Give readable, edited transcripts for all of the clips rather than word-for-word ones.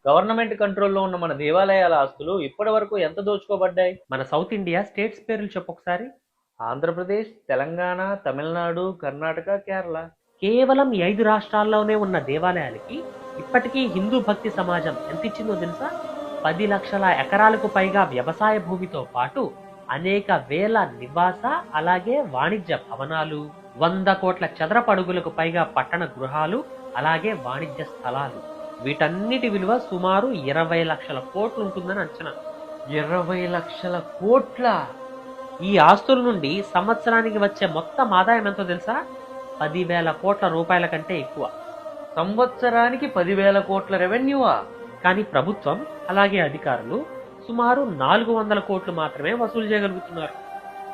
Government కంట్రోల్లో ఉన్న మన దేవాలయాల ఆస్తులు ఇప్పటి వరకు ఎంత దోచుకోబడ్డాయి? మన సౌత్ ఇండియా స్టేట్స్ పేర్లు చెప్పొకసారి. ఆంధ్రప్రదేశ్, తెలంగాణ, తమిళనాడు, కర్ణాటక, కేరళ. కేవలం ఈ 5 రాష్ట్రాల్లోనే ఉన్న దేవాలయాలకి ఇప్పటికీ హిందూ భక్తి సమాజం ఎంత ఇచ్చిందో తెలుసా? 10 లక్షల ఎకరాలకు పైగా వ్యవసాయ భూమితో పాటు అనేక వేల నివాస అలాగే వాణిజ్య భవనాలు, 100 కోట్ల చదరపు అడుగులకు పైగా పట్టణ గృహాలు అలాగే వాణిజ్య స్థలాలు. వీటన్నిటి విలువ సుమారు 20 లక్షల కోట్లు ఉంటుందని అంచనా. 20 లక్షల కోట్ల! ఈ ఆస్తుల నుండి సంవత్సరానికి వచ్చే మొత్తం ఆదాయం ఎంతో తెలుసా? 10,000 కోట్ల రూపాయల కంటే ఎక్కువ. సంవత్సరానికి 10,000 కోట్ల రెవెన్యూవా? కానీ ప్రభుత్వం అలాగే అధికారులు సుమారు 400 కోట్లు మాత్రమే వసూలు చేయగలుగుతున్నారు.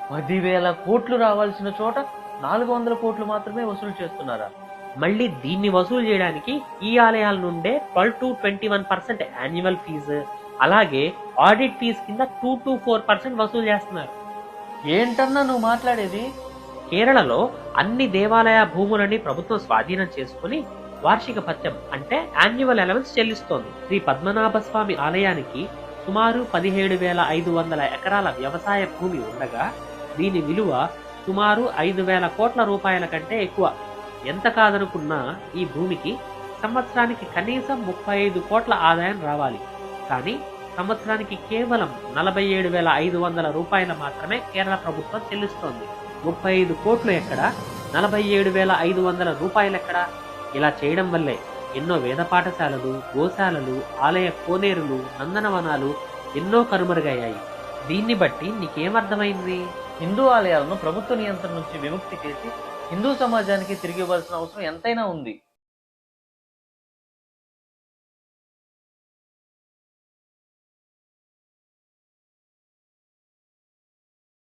10,000 కోట్లు రావాల్సిన చోట 400 కోట్లు మాత్రమే వసూలు చేస్తున్నారా? మళ్ళీ దీన్ని వసూలు చేయడానికి ఈ ఆలయాల నుండే 12 to 21% యాన్యువల్ ఫీజు అలాగే ఆడిట్ ఫీజు కింద 2 to 4% వసూలు చేస్తున్నారు. ఏంటన్నా నువ్వు మాట్లాడేది? కేరళలో అన్ని దేవాలయ భూములని ప్రభుత్వం స్వాధీనం చేసుకుని వార్షిక భత్యం అంటే యాన్యువల్ అలవెన్స్ చెల్లిస్తోంది. శ్రీ పద్మనాభ స్వామి ఆలయానికి సుమారు 17,500 ఎకరాల వ్యవసాయ భూమి ఉండగా దీని విలువ సుమారు 5,000 కోట్ల రూపాయల కంటే ఎక్కువ. ఎంత కాదనుకున్నా ఈ భూమికి సంవత్సరానికి కనీసం 35 కోట్ల ఆదాయం రావాలి. కానీ సంవత్సరానికి కేవలం 47,500 రూపాయలు మాత్రమే కేరళ ప్రభుత్వం చెల్లిస్తోంది. 35 కోట్లు ఎక్కడ, 47,500 రూపాయలు ఎక్కడ? ఇలా చేయడం వల్లే ఎన్నో వేద పాఠశాలలు, గోశాలలు, ఆలయ కోనేరులు, నందనవనాలు ఎన్నో కనుమరుగయ్యాయి. దీన్ని బట్టి నీకేమర్థమైంది? హిందూ ఆలయాలను ప్రభుత్వ నియంత్రణ నుంచి విముక్తి చేసి హిందూ సమాజానికి తిరిగి ఇవ్వాల్సిన అవసరం ఎంతైనా ఉంది.